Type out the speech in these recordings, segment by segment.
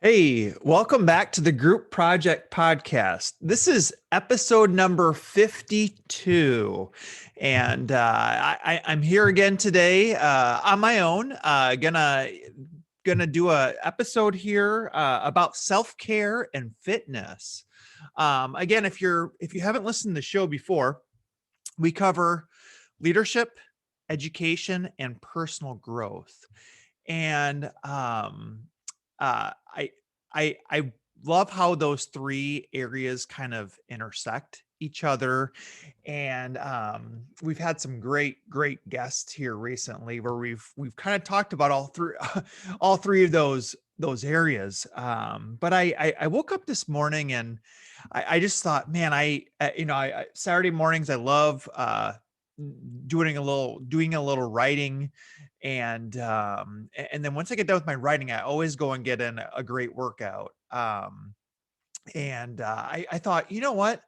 Hey, welcome back to the Group Project Podcast. This is episode number 52. And I'm here again today on my own. Gonna do a episode here about self-care and fitness. Again, if you haven't listened to the show before, we cover leadership, education, and personal growth. And I I love how those three areas kind of intersect each other. And we've had some great guests here recently where we've kind of talked about all three all three of those areas. But I woke up this morning and I just thought, man, Saturday mornings I love doing a little writing. And then once I get done with my writing, I always go and get in a great workout. I thought, you know what?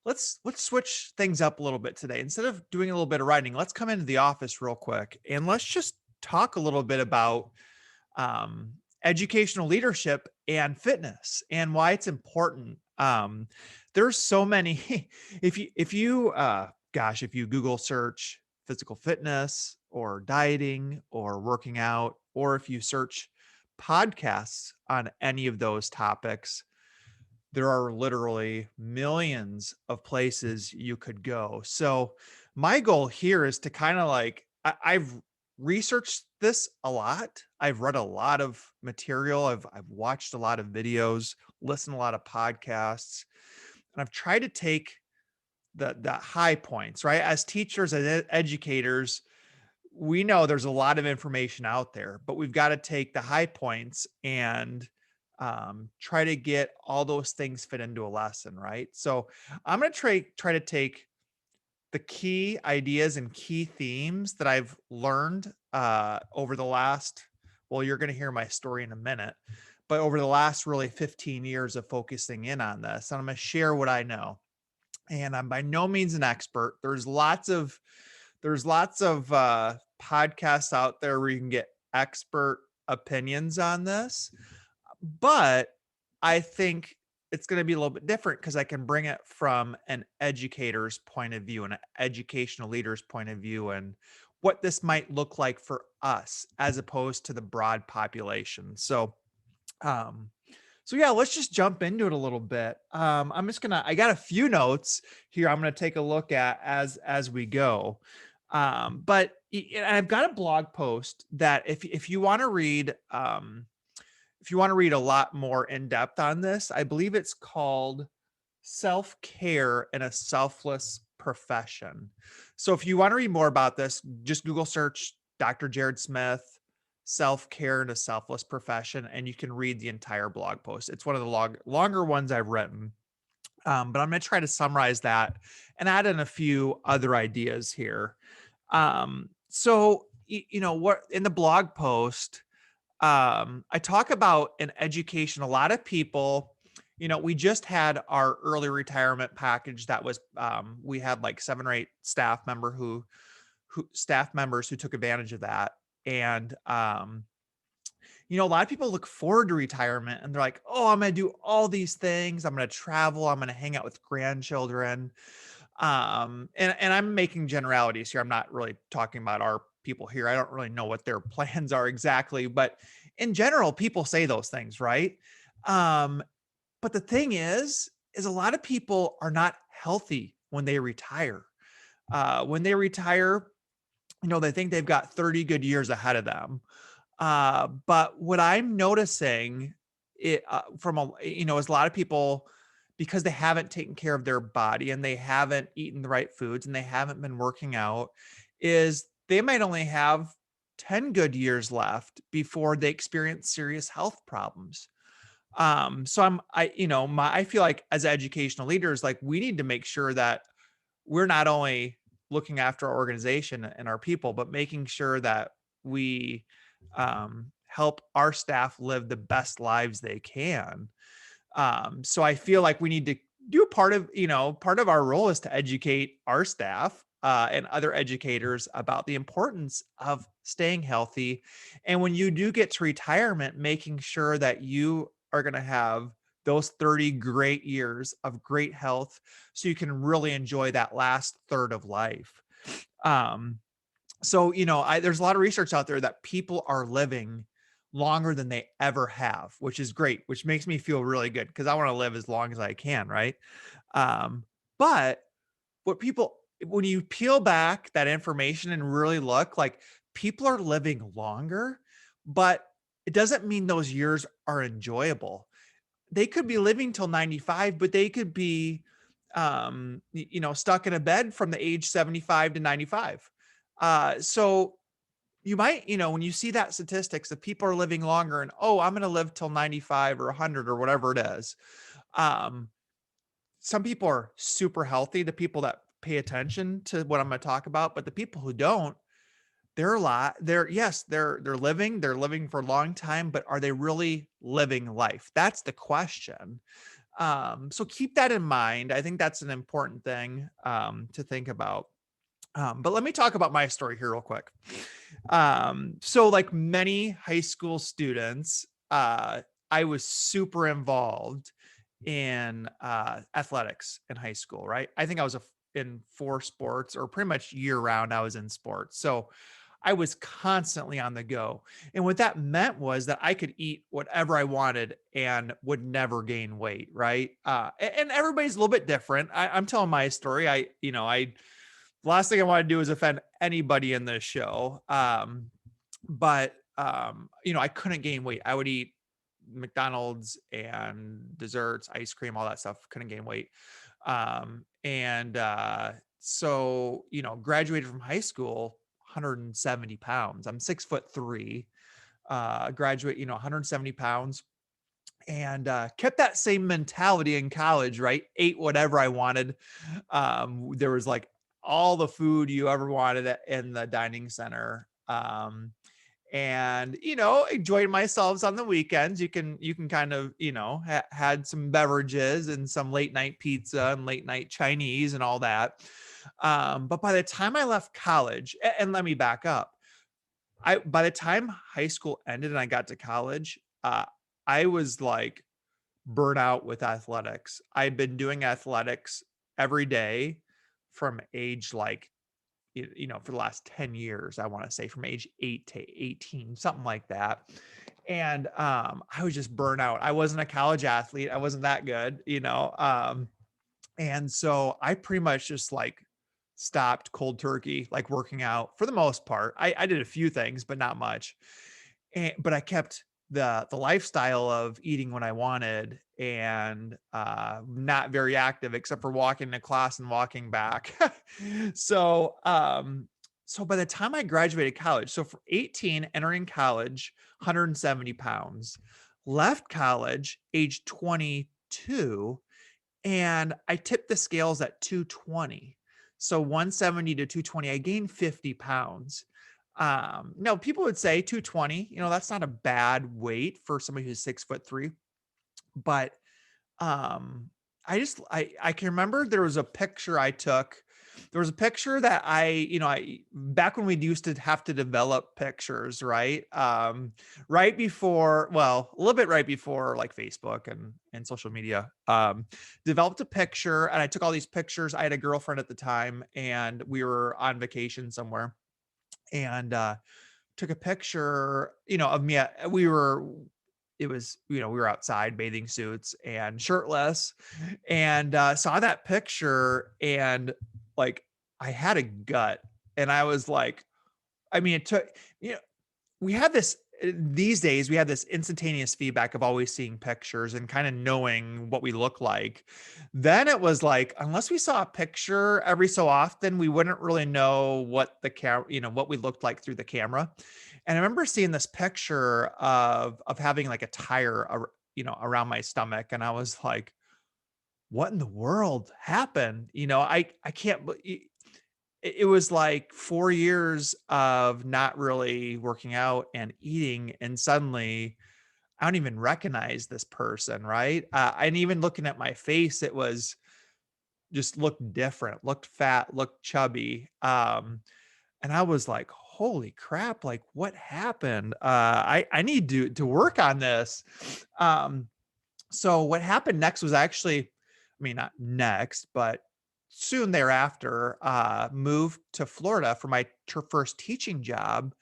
Let's switch things up a little bit today. Instead of doing a little bit of writing, let's come into the office real quick and let's just talk a little bit about um, educational leadership and fitness and why it's important. There's so many. If you Google search physical fitness or dieting or working out, or if you search podcasts on any of those topics, there are literally millions of places you could go. So my goal here is to kind of I've researched this a lot. I've read a lot of material. I've watched a lot of videos, listened to a lot of podcasts, and I've tried to take the high points, right? As teachers and educators, we know there's a lot of information out there, but we've got to take the high points and try to get all those things fit into a lesson, right? So I'm going to try to take the key ideas and key themes that I've learned over the last, well, you're going to hear my story in a minute, but over the last really 15 years of focusing in on this, and I'm going to share what I know. And I'm by no means an expert. There's lots of podcasts out there where you can get expert opinions on this, but I think it's going to be a little bit different because I can bring it from an educator's point of view and an educational leader's point of view and what this might look like for us as opposed to the broad population. Um, so yeah, let's just jump into it a little bit. I got a few notes here I'm gonna take a look at as we go. And I've got a blog post that if you want to read, if you want to read a lot more in depth on this, I believe it's called Self-Care in a Selfless Profession. So if you want to read more about this, just Google search Dr. Jared Smith, Self-Care in a Selfless Profession, and you can read the entire blog post. It's one of the longer ones I've written. But I'm going to try to summarize that and add in a few other ideas here. What in the blog post, I talk about an education. A lot of people, we just had our early retirement package that was, we had like 7 or 8 staff members who took advantage of that. And, a lot of people look forward to retirement and they're like, oh, I'm going to do all these things. I'm going to travel. I'm going to hang out with grandchildren. And I'm making generalities here. I'm not really talking about our people here. I don't really know what their plans are exactly, but in general, people say those things, right? Um, but the thing is a lot of people are not healthy when they retire. When they retire, they think they've got 30 good years ahead of them. But what I'm noticing is a lot of people, because they haven't taken care of their body and they haven't eaten the right foods and they haven't been working out, is they might only have 10 good years left before they experience serious health problems. I feel like as educational leaders, like we need to make sure that we're not only looking after our organization and our people, but making sure that we help our staff live the best lives they can. So I feel like we need to do part of our role is to educate our staff and other educators about the importance of staying healthy. And when you do get to retirement, making sure that you are going to have those 30 great years of great health so you can really enjoy that last third of life. Um, so, there's a lot of research out there that people are living longer than they ever have, which is great, which makes me feel really good because I want to live as long as I can, right? Um, but what people when you peel back that information and really look, like, people are living longer, but it doesn't mean those years are enjoyable. They could be living till 95, but they could be, stuck in a bed from the age 75 to 95. So you might, when you see that statistics that people are living longer and, oh, I'm going to live till 95 or 100 or whatever it is. Um, some people are super healthy, the people that pay attention to what I'm going to talk about, but the people who don't, they're a lot. Yes, they're living for a long time, but are they really living life? That's the question. So keep that in mind. I think that's an important thing to think about. But let me talk about my story here real quick. So like many high school students, I was super involved in athletics in high school, right? I think I was in 4 sports, or pretty much year round I was in sports. So I was constantly on the go. And what that meant was that I could eat whatever I wanted and would never gain weight, right? And everybody's a little bit different. I'm telling my story. The last thing I want to do is offend anybody in this show. But I couldn't gain weight. I would eat McDonald's and desserts, ice cream, all that stuff. Couldn't gain weight. So graduated from high school, 170 pounds. I'm 6'3". Graduate, 170 pounds, and kept that same mentality in college, right? Ate whatever I wanted. There was like all the food you ever wanted in the dining center. And enjoyed myself on the weekends. You can kind of had some beverages and some late night pizza and late night Chinese and all that. But by the time I left college, and let me back up, I by the time high school ended and I got to college, I was like burnt out with athletics. I've been doing athletics every day from age like for the last 10 years, I want to say, from age 8 to 18, something like that. And I was just burnt out. I wasn't a college athlete. I wasn't that good. And so I pretty much just like stopped cold turkey, like working out for the most part. I did a few things, but not much. But I kept the lifestyle of eating when I wanted and not very active except for walking to class and walking back. so so by the time I graduated college, so for 18 entering college, 170 pounds, left college age 22, and I tipped the scales at 220. So 170 to 220, I gained 50 pounds. No, people would say 220, that's not a bad weight for somebody who's 6'3", but um, I can remember there was a picture I took. There was a picture that I back when we used to have to develop pictures, right? Right before, well, a little bit right before like Facebook and social media, developed a picture and I took all these pictures. I had a girlfriend at the time and we were on vacation somewhere, and took a picture, of me. We were outside, bathing suits and shirtless, and saw that picture, and like I had a gut, and I was like, I mean, it took, you know, we have this these days we have this instantaneous feedback of always seeing pictures and kind of knowing what we look like. Then it was like, unless we saw a picture every so often, we wouldn't really know what the what we looked like through the camera. And I remember seeing this picture of having like a tire around my stomach, and I was like, what in the world happened? I can't it was like 4 years of not really working out and eating, and suddenly I don't even recognize this person, right? And even looking at my face, it was just looked different, looked fat, looked chubby. And I was like, holy crap, like what happened? I need to work on this. So what happened next was actually, I mean, not next, but soon thereafter, moved to Florida for my first teaching job.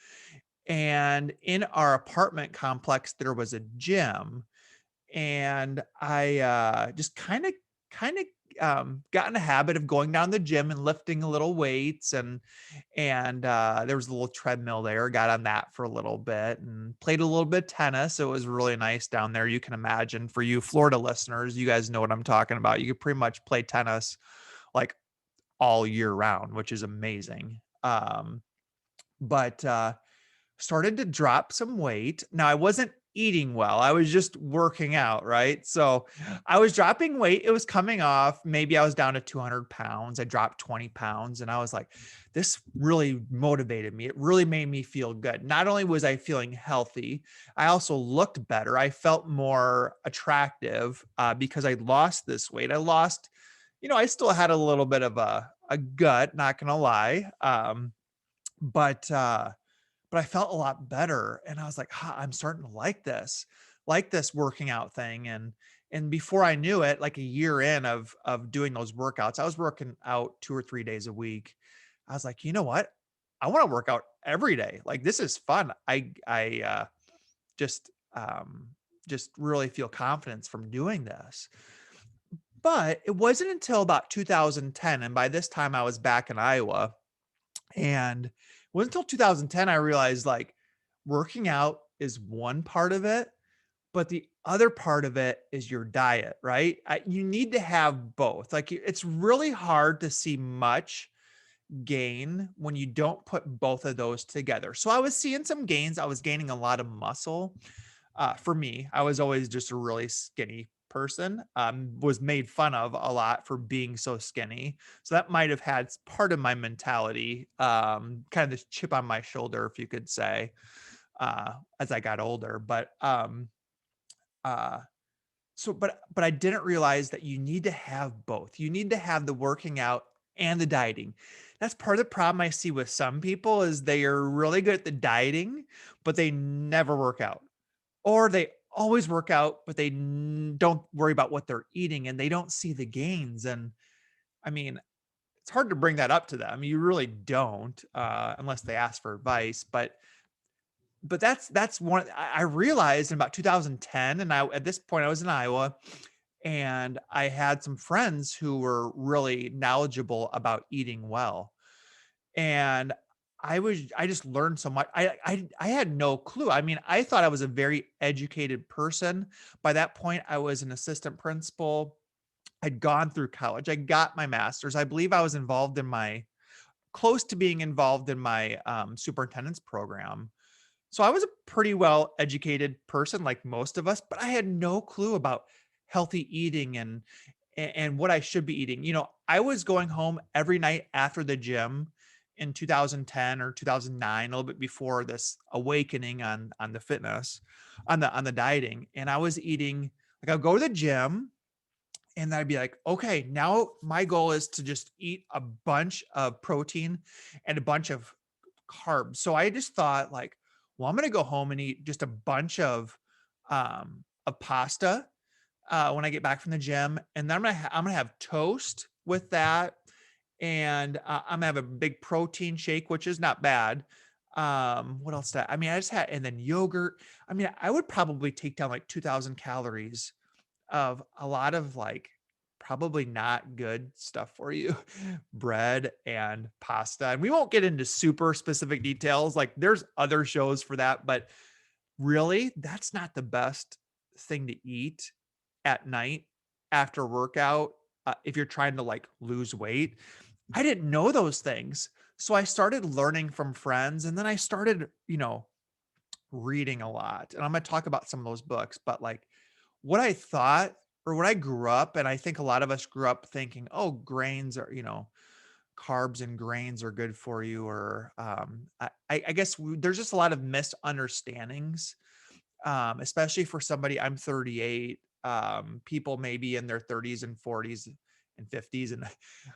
And in our apartment complex, there was a gym, and I just kind of got in a habit of going down the gym and lifting a little weights, and there was a little treadmill there. Got on that for a little bit and played a little bit of tennis. It was really nice down there. You can imagine, for you Florida listeners, you guys know what I'm talking about. You could pretty much play tennis like all year round, which is amazing. But started to drop some weight. Now, I wasn't eating well. I was just working out, right? So I was dropping weight. It was coming off. Maybe I was down to 200 pounds. I dropped 20 pounds, and I was like, this really motivated me. It really made me feel good. Not only was I feeling healthy, I also looked better. I felt more attractive because I lost this weight. I lost, I still had a little bit of a gut, not going to lie. But but I felt a lot better, and I was like, "Ha, I'm starting to like this working out thing." And before I knew it, like a year in of doing those workouts, I was working out 2 or 3 days a week. I was like, "You know what? I wanna work out every day. Like, this is fun." I just, just really feel confidence from doing this. But it wasn't until about 2010, and by this time I was back in Iowa, and it wasn't until 2010 I realized, like, working out is one part of it, but the other part of it is your diet, right? You need to have both. Like, it's really hard to see much gain when you don't put both of those together. So I was seeing some gains. I was gaining a lot of muscle. For me, I was always just a really skinny person. Was made fun of a lot for being so skinny. So that might have had part of my mentality, kind of this chip on my shoulder, if you could say, as I got older. Uh, but I didn't realize that you need to have both. You need to have the working out and the dieting. That's part of the problem I see with some people is they are really good at the dieting, but they never work out. Or they always work out, but they don't worry about what they're eating and they don't see the gains. And I mean, it's hard to bring that up to them. You really don't, unless they ask for advice. But that's one I realized in about 2010, and at this point I was in Iowa, and I had some friends who were really knowledgeable about eating well. And I just learned so much. I had no clue. I mean, I thought I was a very educated person. By that point, I was an assistant principal. I'd gone through college. I got my master's. I believe I was involved in my close to being involved in my superintendent's program. So I was a pretty well educated person like most of us, but I had no clue about healthy eating and what I should be eating. I was going home every night after the gym in 2010 or 2009, a little bit before this awakening on the fitness, on the dieting, and I was eating like I'll go to the gym and I'd be like, okay, now my goal is to just eat a bunch of protein and a bunch of carbs. So I just thought like, well, I'm going to go home and eat just a bunch of pasta when I get back from the gym, and then I'm gonna have toast with that, and I'm gonna have a big protein shake, which is not bad. What else? I mean, I just had, and then yogurt. I mean, I would probably take down like 2,000 calories of a lot of like probably not good stuff for you, bread and pasta. And we won't get into super specific details. Like there's other shows for that, but really, that's not the best thing to eat at night after workout, if you're trying to like lose weight. I didn't know those things. So I started learning from friends, and then I started, reading a lot. And I'm going to talk about some of those books, but like what I thought or what I grew up, and I think a lot of us grew up thinking, oh, grains are, carbs and grains are good for you. Or I guess there's just a lot of misunderstandings, especially for somebody. I'm 38. People maybe in their 30s and 40s and 50s, and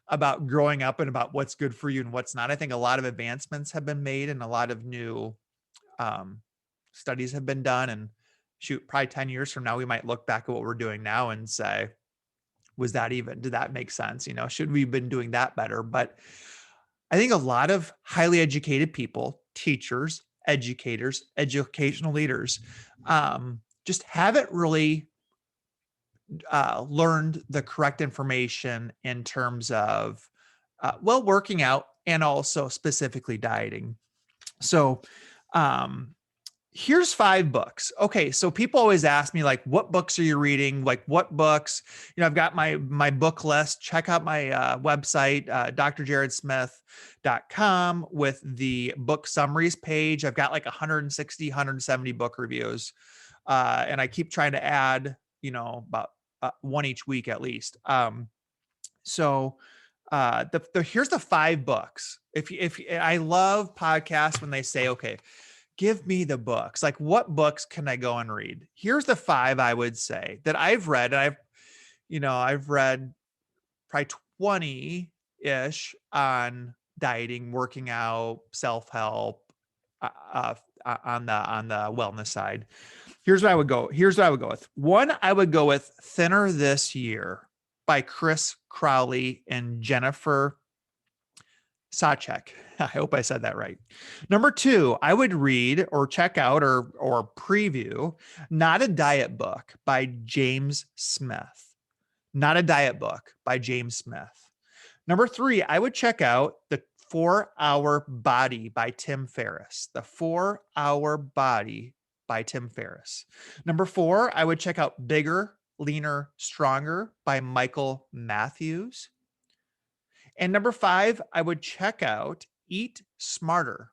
about growing up and about what's good for you and what's not. I think a lot of advancements have been made and a lot of new um, studies have been done. And probably 10 years from now, we might look back at what we're doing now and say, did that make sense? Should we have been doing that better? But I think a lot of highly educated people, teachers, educators, educational leaders, just haven't really learned the correct information in terms of, working out and also specifically dieting. So, here's 5 books. Okay, so people always ask me, like, what books are you reading? Like, what books? I've got my book list. Check out my website, drjaredsmith.com, with the book summaries page. I've got like 160, 170 book reviews, and I keep trying to add, about one each week at least. So here's the 5 books. If I love podcasts when they say, okay, give me the books. Like, what books can I go and read? Here's the 5 I would say that I've read. And I've read probably 20-ish on dieting, working out, self-help, on the wellness side. Here's what I would go with. One, I would go with Thinner This Year by Chris Crowley and Jennifer Sacek. I hope I said that right. Number 2, I would read or check out or preview Not a Diet Book by James Smith. Not a Diet Book by James Smith. Number 3, I would check out The 4-Hour Body by Tim Ferriss. The 4-Hour Body by Tim Ferriss. Number 4, I would check out Bigger, Leaner, Stronger by Michael Matthews. And number 5, I would check out Eat Smarter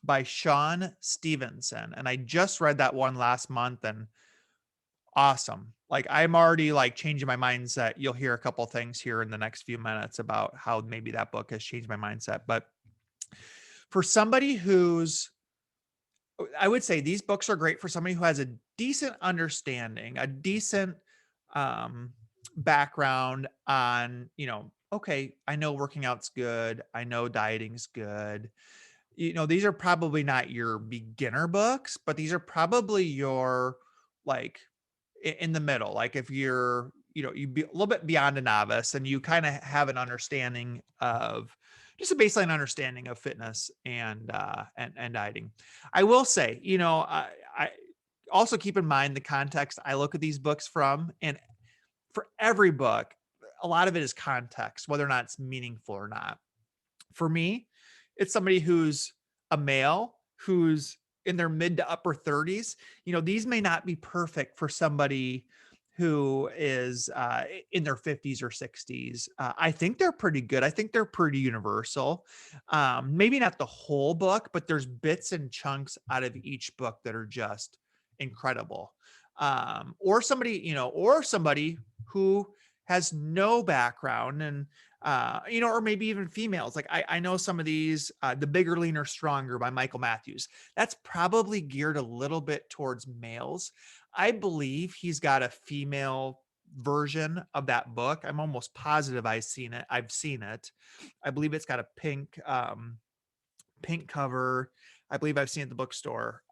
by Sean Stevenson. And I just read that one last month, and awesome. Like, I'm already like changing my mindset. You'll hear a couple things here in the next few minutes about how maybe that book has changed my mindset. But for somebody I would say these books are great for somebody who has a decent understanding, a decent background on, okay, I know working out's good. I know dieting's good. These are probably not your beginner books, but these are probably your, like, in the middle. Like, if you're, you be a little bit beyond a novice and you kind of have an understanding of, just a baseline understanding of fitness and dieting. I will say, I also keep in mind the context I look at these books from, and for every book, a lot of it is context, whether or not it's meaningful or not. For me, it's somebody who's a male who's in their mid to upper 30s. These may not be perfect for somebody who is in their 50s or 60s. I think they're pretty good. I think they're pretty universal. Maybe not the whole book, but there's bits and chunks out of each book that are just incredible. Or somebody who has no background, and or maybe even females. Like, I know some of these, The Bigger, Leaner, Stronger by Michael Matthews. That's probably geared a little bit towards males. I believe he's got a female version of that book. I'm almost positive I've seen it. I believe it's got a pink cover. I believe I've seen it at the bookstore.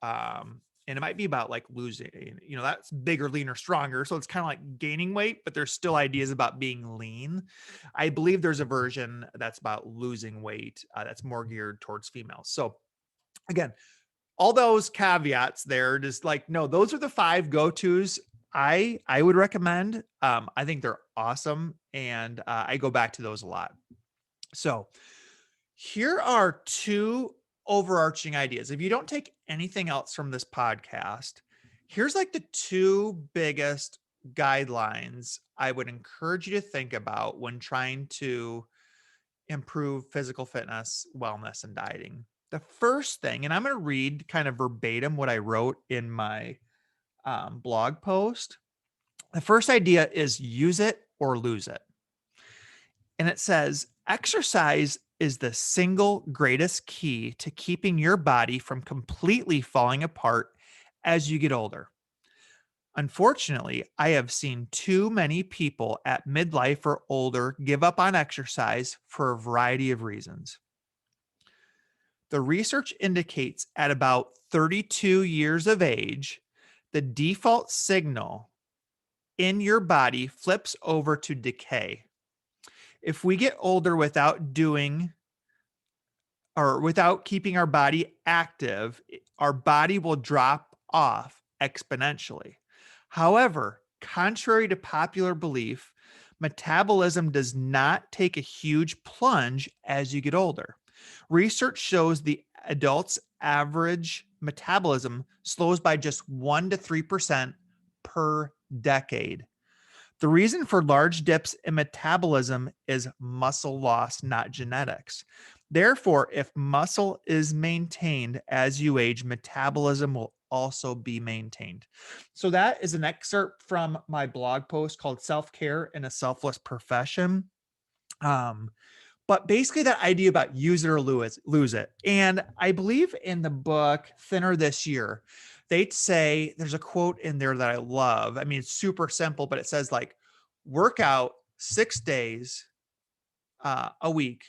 And it might be about like losing, that's Bigger, Leaner, Stronger. So it's kind of like gaining weight, but there's still ideas about being lean. I believe there's a version that's about losing weight, that's more geared towards females. So again, all those caveats there, just like, no, those are the 5 go-tos I would recommend. I think they're awesome. And I go back to those a lot. So here are 2 overarching ideas. If you don't take anything else from this podcast, here's like the 2 biggest guidelines I would encourage you to think about when trying to improve physical fitness, wellness, and dieting. The first thing, and I'm going to read kind of verbatim what I wrote in my blog post. The first idea is use it or lose it. And it says, exercise is the single greatest key to keeping your body from completely falling apart as you get older. Unfortunately, I have seen too many people at midlife or older give up on exercise for a variety of reasons. The research indicates at about 32 years of age, the default signal in your body flips over to decay. If we get older without doing or without keeping our body active, our body will drop off exponentially. However, contrary to popular belief, metabolism does not take a huge plunge as you get older. Research shows the adult's average metabolism slows by just 1 to 3% per decade. The reason for large dips in metabolism is muscle loss, not genetics. Therefore, if muscle is maintained as you age, metabolism will also be maintained. So, that is an excerpt from my blog post called Self Care in a Selfless Profession. Um, but basically, that idea about use it or lose it. And I believe in the book Thinner This Year, they'd say there's a quote in there that I love. I mean, it's super simple, but it says, like, work out 6 days a week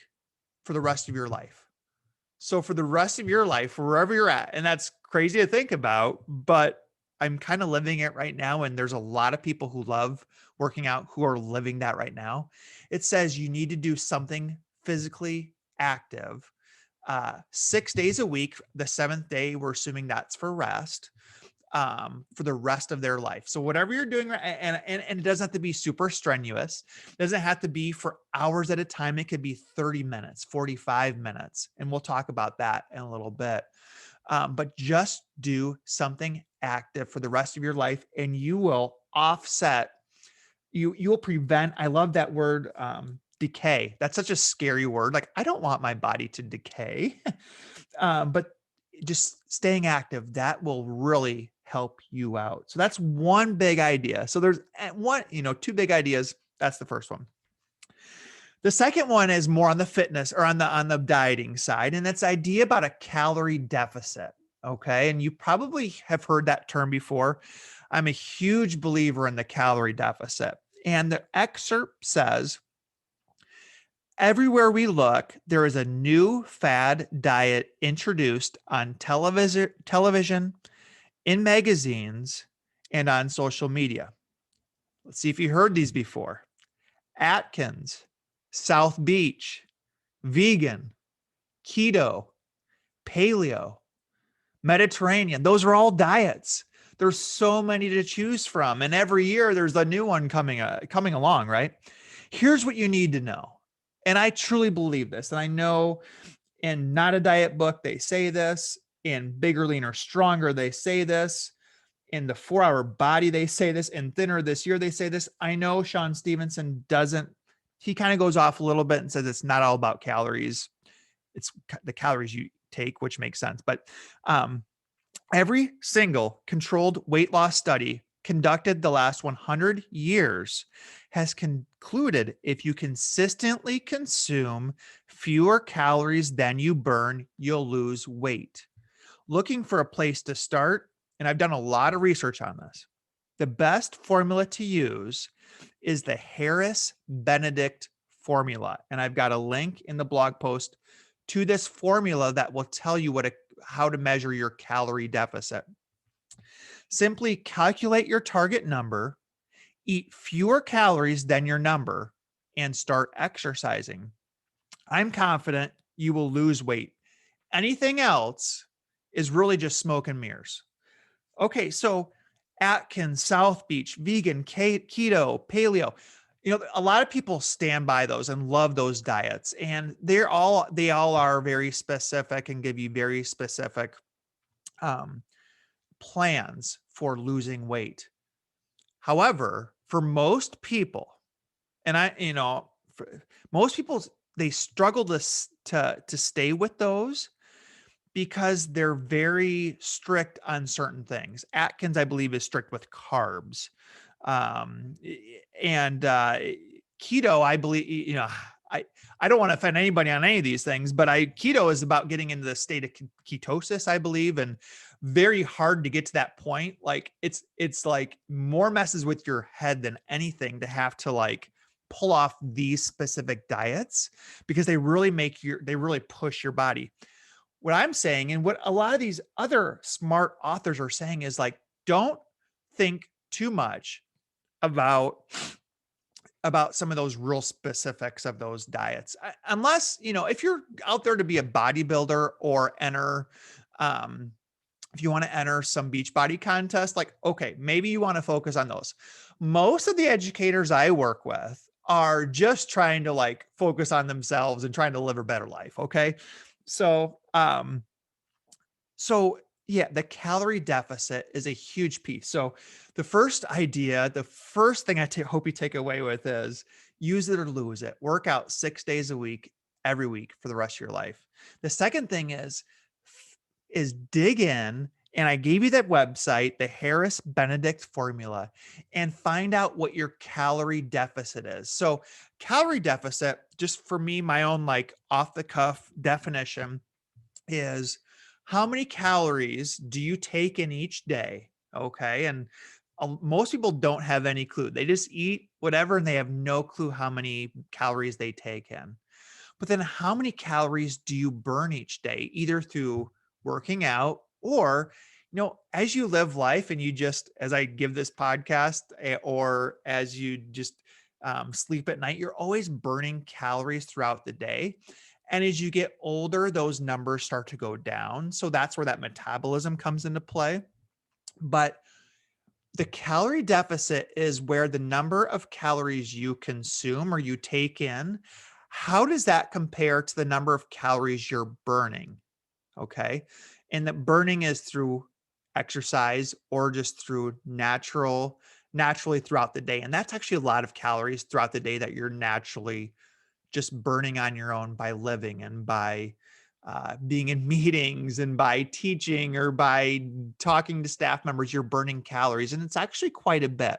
for the rest of your life. So for the rest of your life, wherever you're at, and that's crazy to think about, but I'm kind of living it right now. And there's a lot of people who love working out who are living that right now. It says you need to do something physically active 6 days a week. The seventh day, we're assuming that's for rest for the rest of their life. So whatever you're doing, and it doesn't have to be super strenuous. It doesn't have to be for hours at a time. It could be 30 minutes, 45 minutes. And we'll talk about that in a little bit. But just do something active for the rest of your life, and you will offset, you'll prevent, I love that word, decay. That's such a scary word. Like, I don't want my body to decay. But just staying active, that will really help you out. So that's one big idea. So there's two big ideas. That's the first one. The second one is more on the fitness or on the dieting side, and that's idea about a calorie deficit. Okay. And you probably have heard that term before. I'm a huge believer in the calorie deficit. And the excerpt says, everywhere we look, there is a new fad diet introduced on television, in magazines, and on social media. Let's see if you heard these before. Atkins, South Beach, vegan, keto, paleo, Mediterranean. Those are all diets. There's so many to choose from. And every year there's a new one coming along, right? Here's what you need to know. And I truly believe this. And I know in Not a Diet Book, they say this. In Bigger, Leaner, Stronger, they say this. In the 4-Hour Body, they say this. In Thinner This Year, they say this. I know Sean Stevenson doesn't. He kind of goes off a little bit and says it's not all about calories. It's the calories you take, which makes sense. But every single controlled weight loss study conducted the last 100 years has concluded if you consistently consume fewer calories than you burn, you'll lose weight. Looking for a place to start, and I've done a lot of research on this, the best formula to use is the Harris-Benedict formula. And I've got a link in the blog post to this formula that will tell you how to measure your calorie deficit. Simply calculate your target number, eat fewer calories than your number, and start exercising. I'm confident you will lose weight. Anything else is really just smoke and mirrors. Okay, so Atkins, South Beach, vegan, keto, paleo. A lot of people stand by those and love those diets, and they all are very specific and give you very specific plans for losing weight. However, for most people, and most people, they struggle to stay with those because they're very strict on certain things. Atkins, I believe, is strict with carbs. And keto, I believe, I don't want to offend anybody on any of these things, but keto is about getting into the state of ketosis, I believe, and very hard to get to that point. Like it's like more messes with your head than anything to have to like pull off these specific diets, because they really push your body. What I'm saying, and what a lot of these other smart authors are saying, is like, don't think too much about some of those real specifics of those diets. Unless, if you're out there to be a bodybuilder or enter if you want to enter some beach body contest, like, okay, maybe you want to focus on those. Most of the educators I work with are just trying to like focus on themselves and trying to live a better life. Okay. So, so yeah, the calorie deficit is a huge piece. So the first idea, the first thing hope you take away with is use it or lose it. Work out 6 days a week, every week for the rest of your life. The second thing is dig in. And I gave you that website, the Harris Benedict formula, and find out what your calorie deficit is. So calorie deficit, just for me, my own like off the cuff definition is how many calories do you take in each day? Okay. And most people don't have any clue. They just eat whatever and they have no clue how many calories they take in. But then how many calories do you burn each day, either through working out or, as you live life and you just, as I give this podcast or as you just sleep at night, you're always burning calories throughout the day. And as you get older, those numbers start to go down. So that's where that metabolism comes into play. But the calorie deficit is where the number of calories you consume or you take in, how does that compare to the number of calories you're burning? Okay. And that burning is through exercise or just through naturally throughout the day. And that's actually a lot of calories throughout the day that you're naturally just burning on your own by living and by being in meetings and by teaching or by talking to staff members, you're burning calories. And it's actually quite a bit.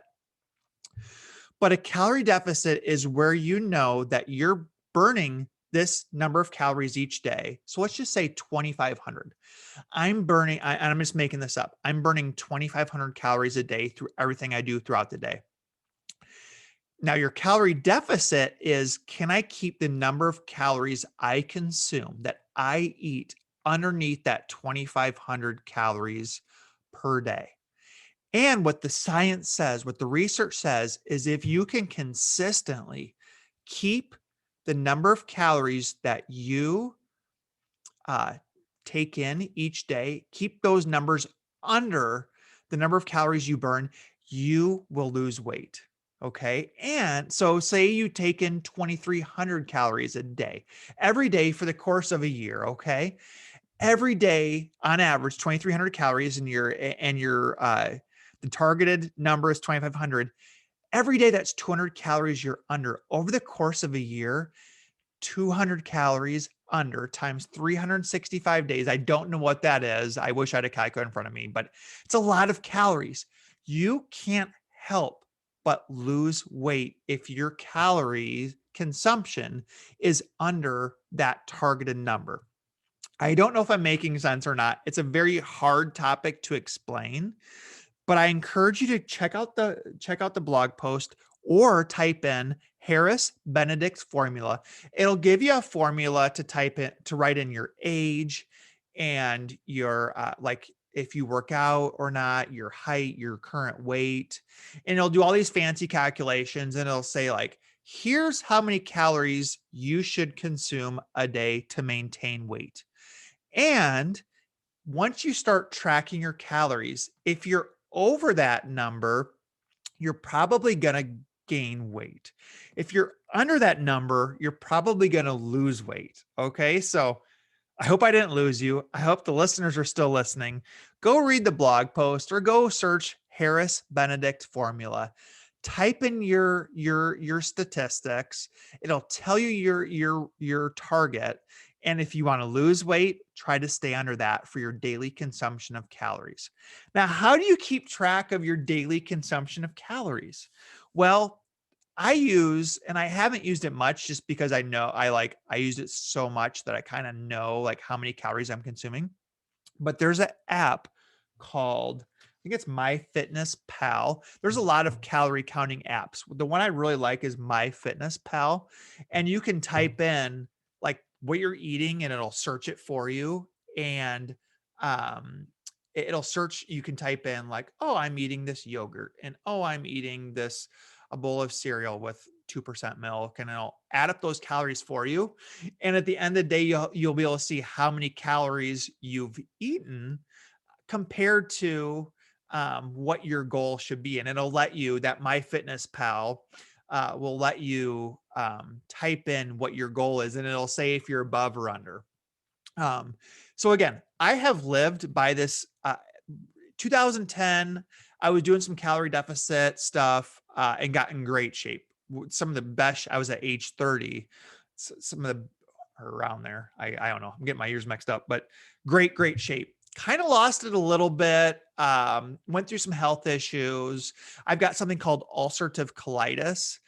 But a calorie deficit is where you know that you're burning this number of calories each day. So let's just say 2,500. I'm just making this up. I'm burning 2,500 calories a day through everything I do throughout the day. Now, your calorie deficit is, can I keep the number of calories I consume that I eat underneath that 2,500 calories per day? And what the science says, what the research says, is if you can consistently keep the number of calories that you take in each day, keep those numbers under the number of calories you burn, you will lose weight. Okay. And so say you take in 2,300 calories a day, every day for the course of a year. Okay. Every day on average, 2,300 calories the targeted number is 2,500. Every day that's 200 calories you're under over the course of a year. 200 calories under times 365 days. I don't know what that is. I wish I had a calculator in front of me, but it's a lot of calories. You can't help but lose weight if your calorie consumption is under that targeted number. I don't know if I'm making sense or not. It's a very hard topic to explain, but I encourage you to check out the blog post or type in Harris Benedict's formula. It'll give you a formula to type in to write in your age and your like if you work out or not, your height, your current weight, and it'll do all these fancy calculations and it'll say like, here's how many calories you should consume a day to maintain weight. And once you start tracking your calories, if you're over that number, you're probably going to gain weight. If you're under that number, you're probably going to lose weight. Okay. So I hope I didn't lose you. I hope the listeners are still listening. Go read the blog post or go search Harris Benedict formula. Type in your statistics. It'll tell you your target. And if you want to lose weight, try to stay under that for your daily consumption of calories. Now, how do you keep track of your daily consumption of calories? Well, I use, and I haven't used it much just because I know I use it so much that I kind of know like how many calories I'm consuming. But there's an app called, I think it's MyFitnessPal. There's a lot of calorie counting apps. The one I really like is MyFitnessPal. And you can type in like what you're eating and it'll search it for you. And it'll search. You can type in like, oh, I'm eating this yogurt, and oh, I'm eating this a bowl of cereal with 2% milk, and it'll add up those calories for you. And at the end of the day, you'll be able to see how many calories you've eaten compared to what your goal should be. And it'll let you, that MyFitnessPal will let you type in what your goal is, and it'll say if you're above or under. So again, I have lived by this. 2010, I was doing some calorie deficit stuff and got in great shape. Some of the best. I was at age 30. Some of the around there. I don't know. I'm getting my years mixed up, but great shape. Kind of lost it a little bit. Went through some health issues. I've got something called ulcerative colitis,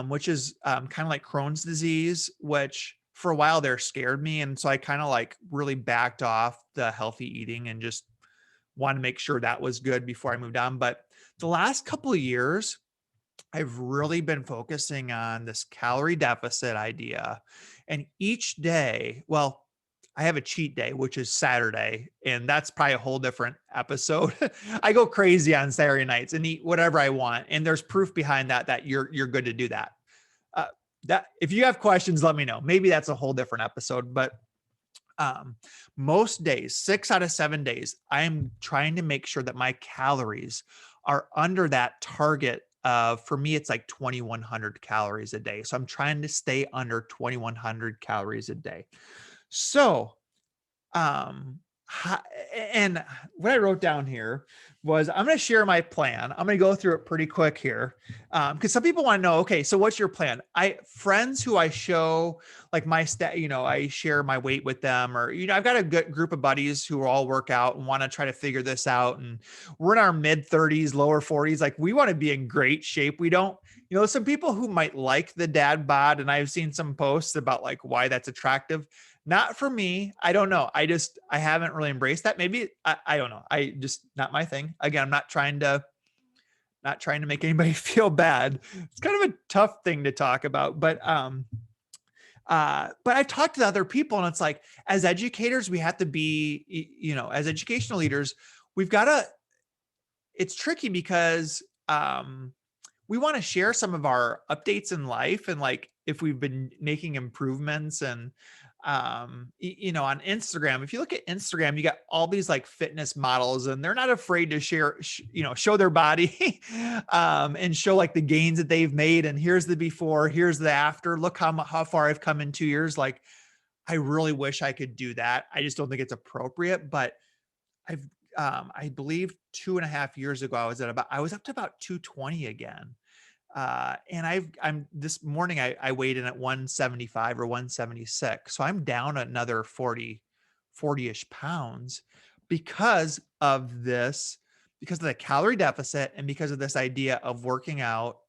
which is kind of like Crohn's disease, which for a while there scared me. And so I kind of like really backed off the healthy eating and just wanted to make sure that was good before I moved on. But the last couple of years, I've really been focusing on this calorie deficit idea. And each day, well, I have a cheat day, which is Saturday, and that's probably a whole different episode. I go crazy on Saturday nights and eat whatever I want. And there's proof behind that you're good to do that. Uh, that if you have questions, let me know. Maybe that's a whole different episode, but most days, 6 out of 7 days, I am trying to make sure that my calories are under that target of, for me, it's like 2,100 calories a day. So I'm trying to stay under 2,100 calories a day. So, and what I wrote down here was I'm going to share my plan. I'm going to go through it pretty quick here. Because some people want to know, okay, so what's your plan? Friends who I show like my I share my weight with them, or, I've got a good group of buddies who all work out and want to try to figure this out. And we're in our mid 30s, lower 40s. Like we want to be in great shape. We don't, some people who might like the dad bod, and I've seen some posts about like why that's attractive. Not for me. I don't know. I haven't really embraced that. Maybe I don't know. I just not my thing. Again, I'm not trying to make anybody feel bad. It's kind of a tough thing to talk about, but I've talked to other people, and it's like, as educators, we have to be, as educational leaders, we've got to, it's tricky because we want to share some of our updates in life, and like if we've been making improvements. And on Instagram, if you look at Instagram, you got all these like fitness models, and they're not afraid to share, show their body and show like the gains that they've made. And here's the before, here's the after. Look how far I've come in 2 years. Like, I really wish I could do that. I just don't think it's appropriate. But I believe 2.5 years ago, I was up to about 220 again. And I'm this morning, I weighed in at 175 or 176. So I'm down another 40-ish pounds because of the calorie deficit, and because of this idea of working out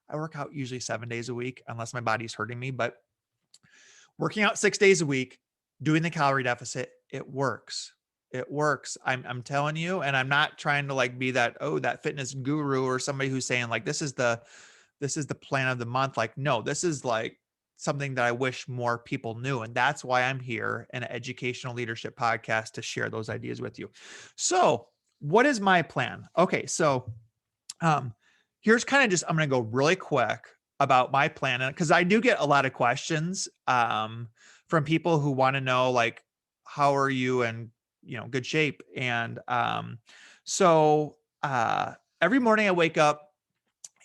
I work out usually 7 days a week, unless my body's hurting me, but working out 6 days a week, doing the calorie deficit, it works. It works. I'm telling you, and I'm not trying to like be that fitness guru or somebody who's saying like, this is the plan of the month. Like, no, this is like something that I wish more people knew. And that's why I'm here in an educational leadership podcast, to share those ideas with you. So what is my plan? Okay. So, here's kind of just, I'm going to go really quick about my plan. And cause I do get a lot of questions, from people who want to know, like, how are you in, good shape? And, so, every morning I wake up,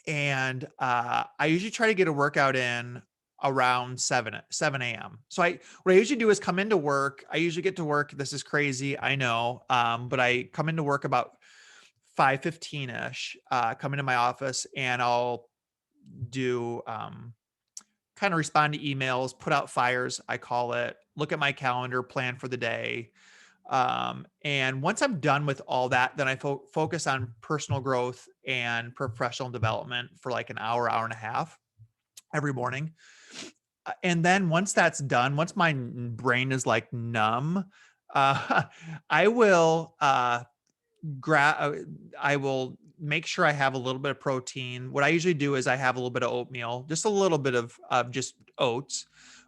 and, I usually try to get a workout in around 7 a.m. So what I usually do is come into work. I usually get to work. This is crazy, I know. But I come into work about 5:15-ish, come into my office, and I'll do, kind of respond to emails, put out fires, I call it, look at my calendar, plan for the day. And once I'm done with all that, then I focus on personal growth and professional development for like an hour and a half every morning. And then once that's done, once my brain is like numb, I will, I will make sure I have a little bit of protein. What I usually do is I have a little bit of oatmeal, just a little bit of just oats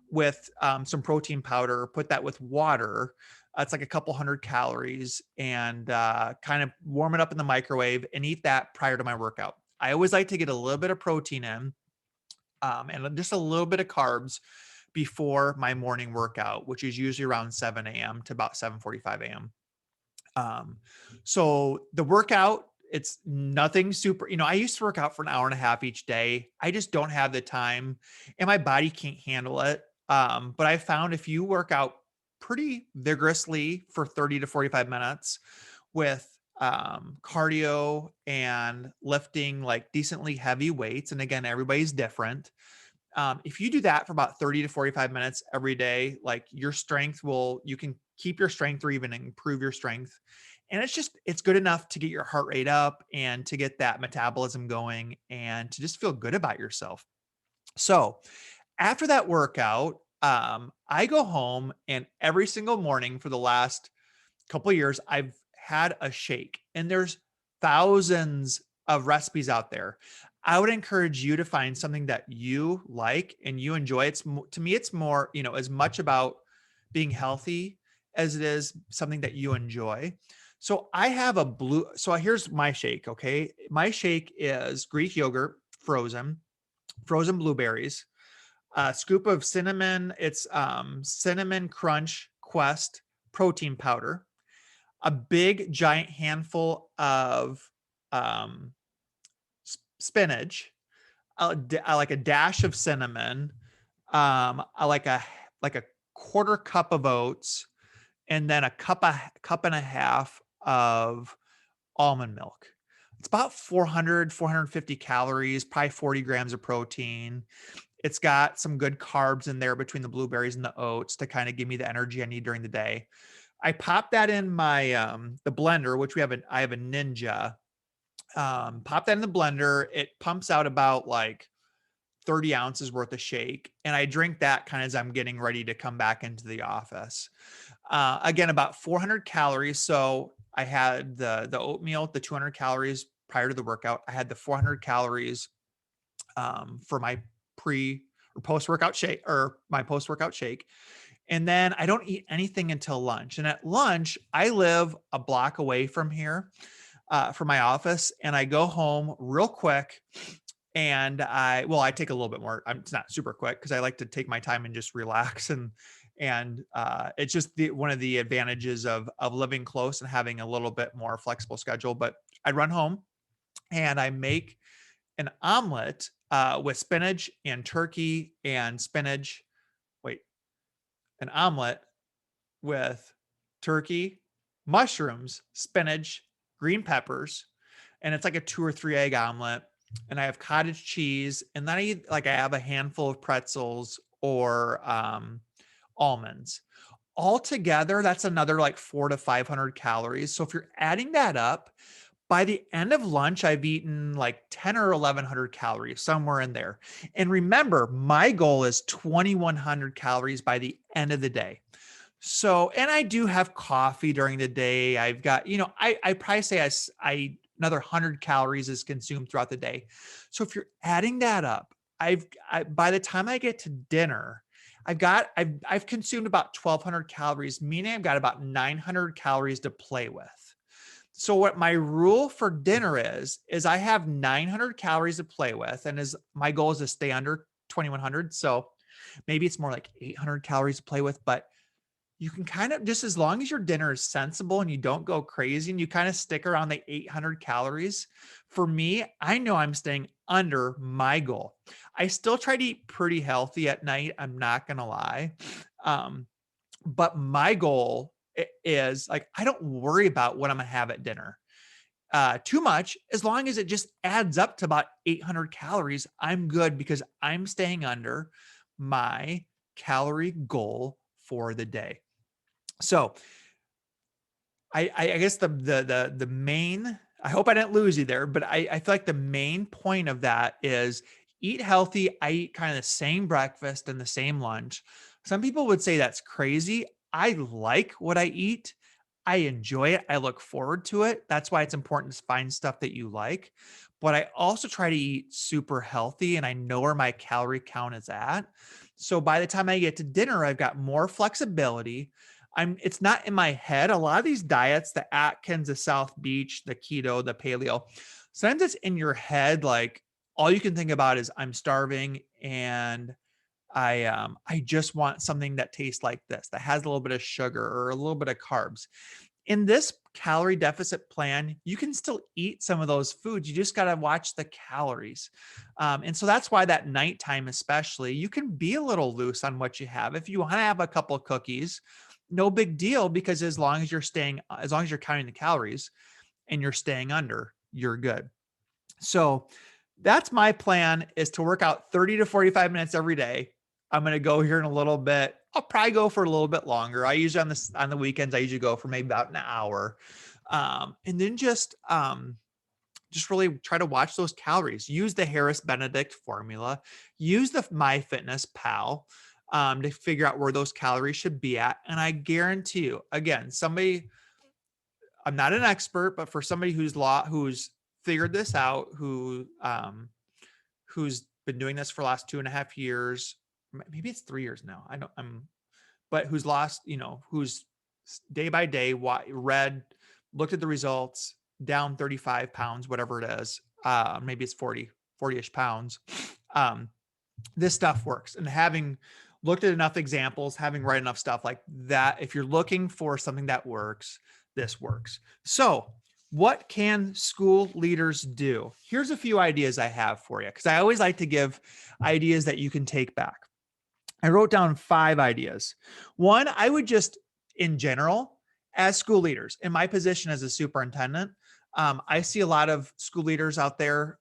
with some protein powder, put that with water. It's like a couple hundred calories, and kind of warm it up in the microwave and eat that prior to my workout. I always like to get a little bit of protein in, and just a little bit of carbs before my morning workout, which is usually around 7 a.m. to about 7:45 a.m. Um, so the workout, it's nothing super, I used to work out for an hour and a half each day. I just don't have the time and my body can't handle it. But I found if you work out pretty vigorously for 30 to 45 minutes with cardio and lifting like decently heavy weights, and again, everybody's different. If you do that for about 30 to 45 minutes every day, like your strength you can keep your strength or even improve your strength. And it's good enough to get your heart rate up and to get that metabolism going and to just feel good about yourself. So after that workout, I go home and every single morning for the last couple of years, I've had a shake, and there's thousands of recipes out there. I would encourage you to find something that you like and you enjoy. To me, it's more, as much about being healthy as it is something that you enjoy. So I have so here's my shake. Okay. My shake is Greek yogurt, frozen blueberries, a scoop of cinnamon. It's cinnamon crunch quest protein powder, a big giant handful of um, spinach, like a dash of cinnamon, like a quarter cup of oats, and then a cup and a half of almond milk. It's about 450 calories, probably 40 grams of protein. It's got some good carbs in there between the blueberries and the oats to kind of give me the energy I need during the day. I pop that in my the blender, which I have a Ninja. Pop that in the blender. It pumps out about like 30 ounces worth of shake, and I drink that kind of as I'm getting ready to come back into the office. Again, about 400 calories. So I had the oatmeal, the 200 calories prior to the workout. I had the 400 calories for my pre or post workout shake, or my post workout shake. And then I don't eat anything until lunch. And at lunch, I live a block away from here, from my office, and I go home real quick. And I take a little bit more. It's not super quick because I like to take my time and just relax. And it's just one of the advantages of living close and having a little bit more flexible schedule. But I run home and I make an omelet with spinach and turkey and spinach. Wait, an omelet with turkey, mushrooms, spinach, green peppers, and it's like a 2 or 3 egg omelet. And I have cottage cheese, and then I have a handful of pretzels or almonds. All together, that's another like 400 to 500 calories. So if you're adding that up, by the end of lunch, I've eaten like 10 or 1100 calories, somewhere in there. And remember, my goal is 2100 calories by the end of the day. So, and I do have coffee during the day. I've got, I probably say another 100 calories is consumed throughout the day. So if you're adding that up, by the time I get to dinner, I've consumed about 1200 calories, meaning I've got about 900 calories to play with. So what my rule for dinner is I have 900 calories to play with, and my goal is to stay under 2100. So maybe it's more like 800 calories to play with, but you can kind of, just as long as your dinner is sensible and you don't go crazy and you kind of stick around the 800 calories. For me, I know I'm staying under my goal. I still try to eat pretty healthy at night. I'm not going to lie. But my goal is like, I don't worry about what I'm going to have at dinner too much. As long as it just adds up to about 800 calories, I'm good because I'm staying under my calorie goal for the day. So I guess the main, I hope I didn't lose you there, but I feel like the main point of that is eat healthy. I eat kind of the same breakfast and the same lunch. Some people would say that's crazy. I like what I eat. I enjoy it. I look forward to it. That's why it's important to find stuff that you like. But I also try to eat super healthy, and I know where my calorie count is at. So by the time I get to dinner, I've got more flexibility. It's not in my head. A lot of these diets, the Atkins, the South Beach, the keto, the paleo, sometimes it's in your head. Like all you can think about is I'm starving and I just want something that tastes like this, that has a little bit of sugar or a little bit of carbs. In this calorie deficit plan, you can still eat some of those foods. You just got to watch the calories. And so that's why that nighttime, especially, you can be a little loose on what you have. If you want to have a couple of cookies, no big deal, because as long as you're counting the calories and you're staying under, you're good. So that's my plan, is to work out 30 to 45 minutes every day. I'm going to go here in a little bit. I'll probably go for a little bit longer. I usually on the weekends, I usually go for maybe about an hour. And then just really try to watch those calories. Use the Harris Benedict formula. Use the MyFitnessPal to figure out where those calories should be at. And I guarantee you, again, I'm not an expert, but for somebody who's figured this out, who's been doing this for the last 2.5 years, maybe it's 3 years now. I don't, but who's who's day by day looked at the results, down 35 pounds, whatever it is. Maybe it's 40-ish pounds. This stuff works. And having looked at enough examples, having read enough stuff like that, if you're looking for something that works, this works. So what can school leaders do? Here's a few ideas I have for you, because I always like to give ideas that you can take back. I wrote down 5 ideas. One, I would just, in general, as school leaders, in my position as a superintendent, I see a lot of school leaders out there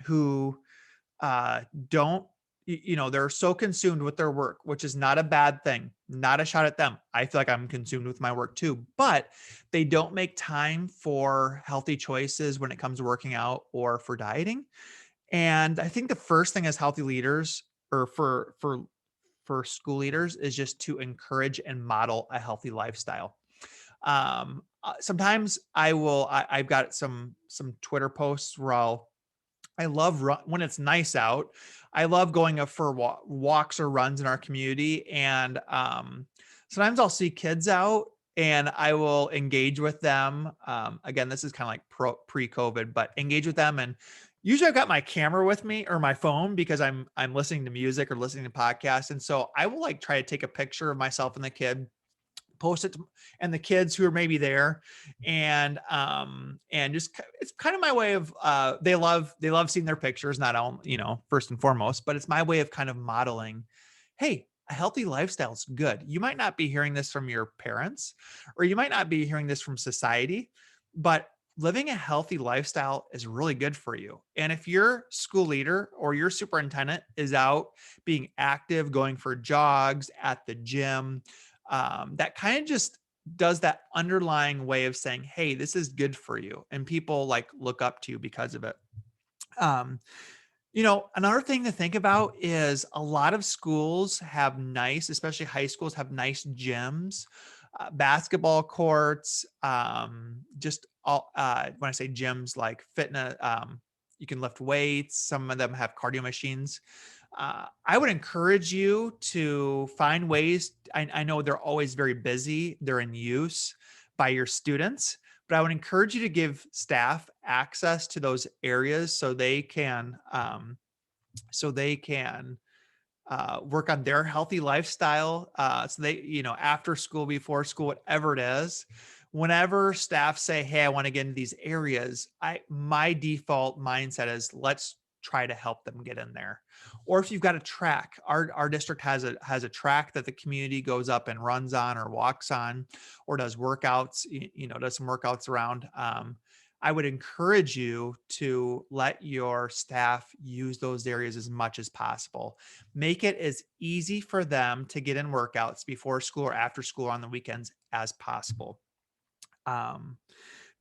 who don't, they're so consumed with their work, which is not a bad thing, not a shot at them. I feel like I'm consumed with my work too, but they don't make time for healthy choices when it comes to working out or for dieting. And I think the first thing as healthy leaders, or for school leaders, is just to encourage and model a healthy lifestyle. Sometimes I've got some Twitter posts where I love when it's nice out. I love going up for walks or runs in our community. And sometimes I'll see kids out and I will engage with them. Again, this is kind of like pre-COVID, but engage with them. And usually I've got my camera with me or my phone, because I'm listening to music or listening to podcasts. And so I will like try to take a picture of myself and the kid, post it and the kids who are maybe there, and just, it's kind of my way of they love seeing their pictures, not all, first and foremost, but it's my way of kind of modeling, hey, a healthy lifestyle is good. You might not be hearing this from your parents, or you might not be hearing this from society, but living a healthy lifestyle is really good for you. And if your school leader or your superintendent is out being active, going for jogs at the gym, that kind of just does that underlying way of saying, hey, this is good for you. And people like look up to you because of it. Another thing to think about is a lot of schools have nice, especially high schools, have nice gyms, basketball courts, just all, when I say gyms, like fitness, you can lift weights. Some of them have cardio machines. I would encourage you to find ways. I know they're always very busy. They're in use by your students, but I would encourage you to give staff access to those areas so they can work on their healthy lifestyle. So they, after school, before school, whatever it is, whenever staff say, hey, I want to get into these areas, my default mindset is let's try to help them get in there. Or if you've got a track, our district has a track that the community goes up and runs on or walks on, or does workouts, does some workouts around. I would encourage you to let your staff use those areas as much as possible. Make it as easy for them to get in workouts before school or after school or on the weekends as possible.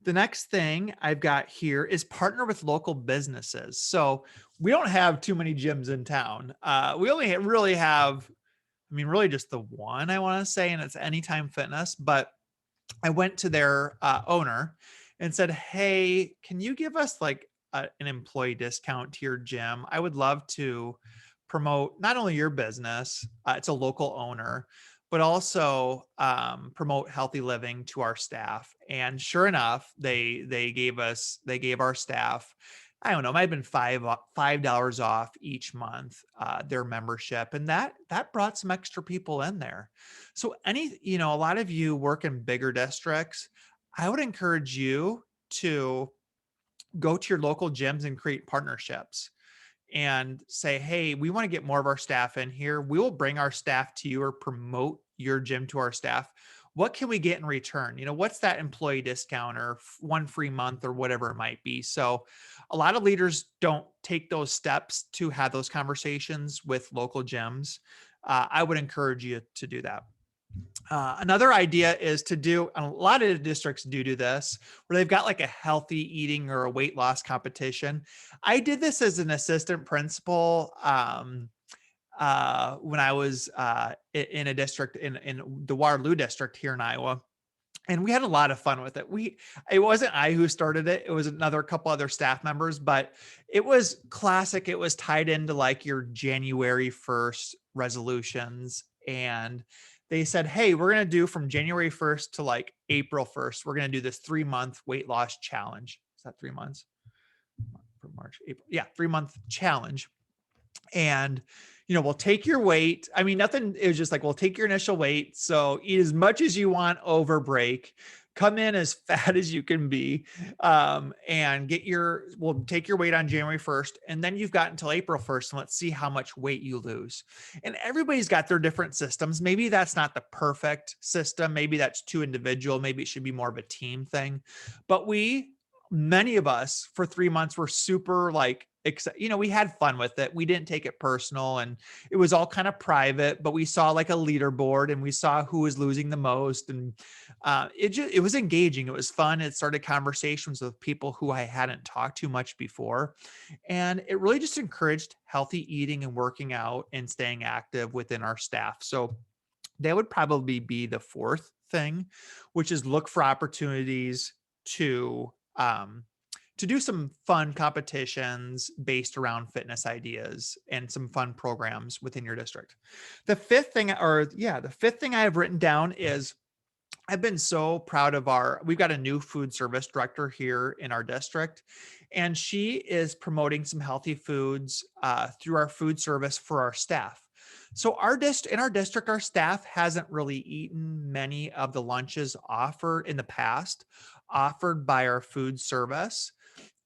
The next thing I've got here is partner with local businesses. So we don't have too many gyms in town. We only really have, really just the one, I want to say, and it's Anytime Fitness. But I went to their owner and said, hey, can you give us like an employee discount to your gym? I would love to promote not only your business, it's a local owner, but also promote healthy living to our staff. And sure enough, they gave our staff, I don't know, it might have been $5 off each month, their membership, and that brought some extra people in there. So a lot of you work in bigger districts. I would encourage you to go to your local gyms and create partnerships and say, hey, we want to get more of our staff in here. We will bring our staff to you or promote your gym to our staff. What can we get in return? What's that employee discount or one free month or whatever it might be? So a lot of leaders don't take those steps to have those conversations with local gyms. I would encourage you to do that. Another idea is to do, and a lot of districts do this, where they've got like a healthy eating or a weight loss competition. I did this as an assistant principal when I was in a district in the Waterloo district here in Iowa. And we had a lot of fun with it. It wasn't I who started it. It was another couple other staff members, but it was classic. It was tied into like your January 1st resolutions. And they said, hey, we're going to do from January 1st to like April 1st. We're going to do this 3-month weight loss challenge. Is that 3 months? From March, April. Yeah, 3-month challenge. And we'll take your weight. I mean, nothing. It was just like, we'll take your initial weight. So eat as much as you want over break, come in as fat as you can be, and we'll take your weight on January 1st. And then you've got until April 1st. And let's see how much weight you lose. And everybody's got their different systems. Maybe that's not the perfect system. Maybe that's too individual. Maybe it should be more of a team thing. But many of us for 3 months were super like, we had fun with it. We didn't take it personal, and it was all kind of private, but we saw like a leaderboard and we saw who was losing the most. And it was engaging. It was fun. It started conversations with people who I hadn't talked to much before. And it really just encouraged healthy eating and working out and staying active within our staff. So that would probably be the fourth thing, which is look for opportunities to do some fun competitions based around fitness ideas and some fun programs within your district. The fifth thing I have written down is I've been so proud of we've got a new food service director here in our district, and she is promoting some healthy foods through our food service for our staff. So in our district, our staff hasn't really eaten many of the lunches offered in the past, offered by our food service.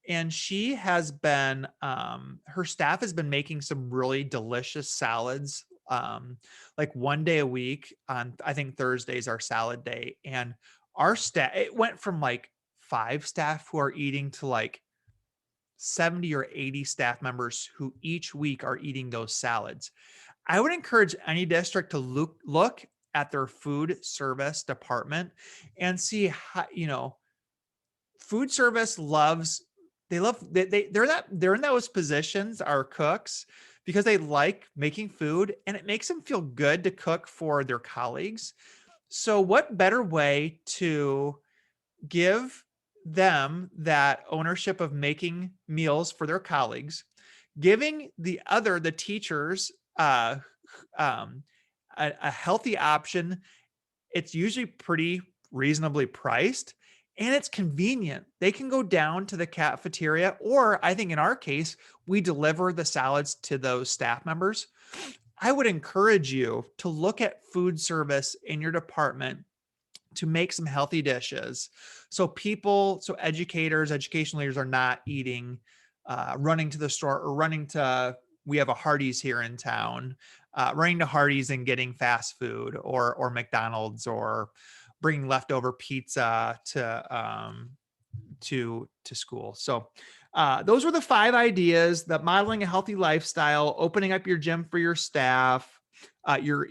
And she has been, her staff has been making some really delicious salads, like one day a week on, I think Thursday's our salad day. And our staff, it went from like 5 staff who are eating to like 70 or 80 staff members who each week are eating those salads. I would encourage any district to look at their food service department and see how, food service they're in those positions, our cooks, because they like making food and it makes them feel good to cook for their colleagues. So what better way to give them that ownership of making meals for their colleagues, giving the teachers a healthy option. It's usually pretty reasonably priced, and it's convenient. They can go down to the cafeteria, or I think in our case, we deliver the salads to those staff members. I would encourage you to look at food service in your department to make some healthy dishes. So educators, education leaders are not eating, running to the store or we have a Hardee's here in town, running to Hardee's and getting fast food or McDonald's, or bringing leftover pizza to school. So those were the 5 ideas: that modeling a healthy lifestyle, opening up your gym for your staff, your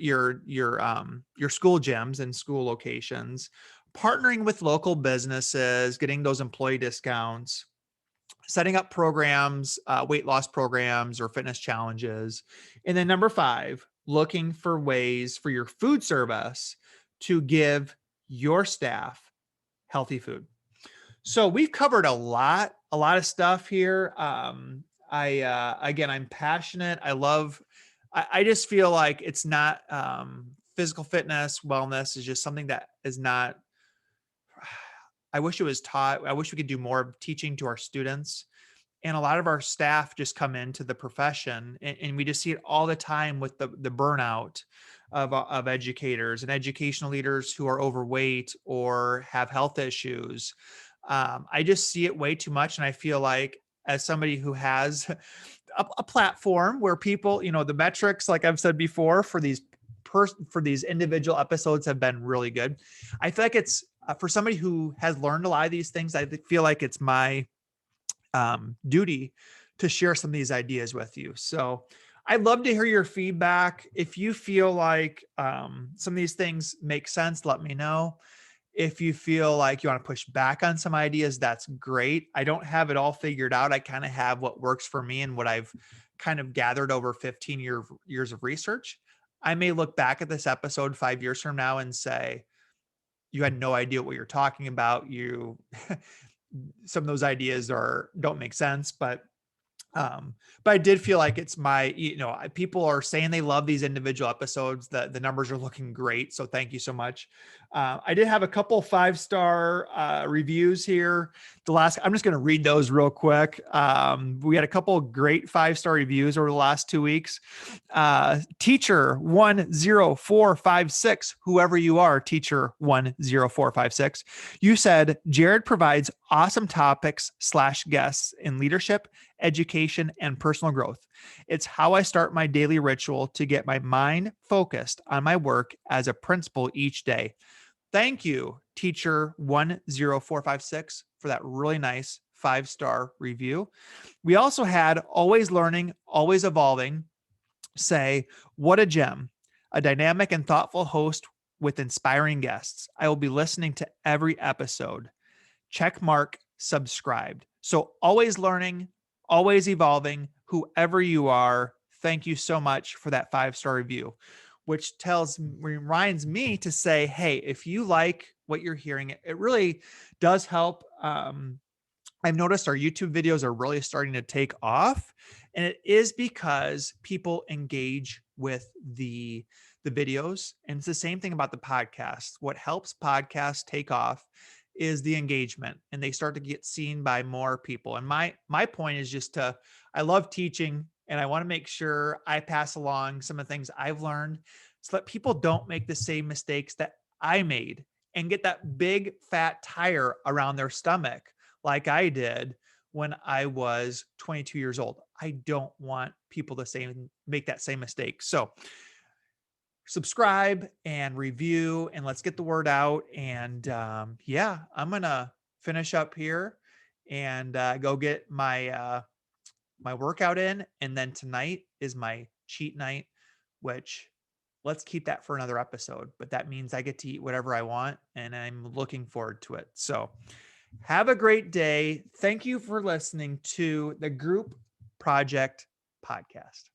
school gyms and school locations, partnering with local businesses, getting those employee discounts, setting up programs, weight loss programs or fitness challenges. And then number 5, looking for ways for your food service to give your staff healthy food. So we've covered a lot of stuff here. Again, I'm passionate. I just feel like it's not physical fitness, wellness is just something that is not, I wish it was taught. I wish we could do more of teaching to our students. And a lot of our staff just come into the profession, and we just see it all the time with the burnout of educators and educational leaders who are overweight or have health issues. I just see it way too much. And I feel like, as somebody who has a platform where people, the metrics, like I've said before, for these individual episodes have been really good. I feel like it's for somebody who has learned a lot of these things. I feel like it's my duty to share some of these ideas with you. So I'd love to hear your feedback. If you feel like some of these things make sense, let me know. If you feel like you want to push back on some ideas, that's great. I don't have it all figured out. I kind of have what works for me and what I've kind of gathered over 15 years of research. I may look back at this episode 5 years from now and say, you had no idea what you're talking about. Some of those ideas don't make sense, but I did feel like it's people are saying they love these individual episodes. The numbers are looking great. So thank you so much. I did have a couple 5-star reviews here. I'm just going to read those real quick. We had a couple great 5-star reviews over the last 2 weeks. Teacher 10456, whoever you are, teacher 10456. You said Jared provides awesome topics/guests in leadership, education, and personal growth. It's how I start my daily ritual to get my mind focused on my work as a principal each day. Thank you, teacher 10456, for that really nice 5-star review. We also had Always Learning, Always Evolving say, what a gem, a dynamic and thoughtful host with inspiring guests. I will be listening to every episode. Check mark, subscribed. So always learning, always evolving, whoever you are, thank you so much for that 5-star review, which reminds me to say, hey, if you like what you're hearing, it really does help. I've noticed our YouTube videos are really starting to take off, and it is because people engage with the videos. And it's the same thing about the podcast. What helps podcasts take off is the engagement, and they start to get seen by more people. And my point is just I love teaching, and I want to make sure I pass along some of the things I've learned so that people don't make the same mistakes that I made and get that big fat tire around their stomach like I did when I was 22 years old. I don't want people to make that same mistake. So subscribe and review, and let's get the word out. And I'm going to finish up here and go get my workout in. And then tonight is my cheat night, which let's keep that for another episode. But that means I get to eat whatever I want, and I'm looking forward to it. So have a great day. Thank you for listening to the Group Project Podcast.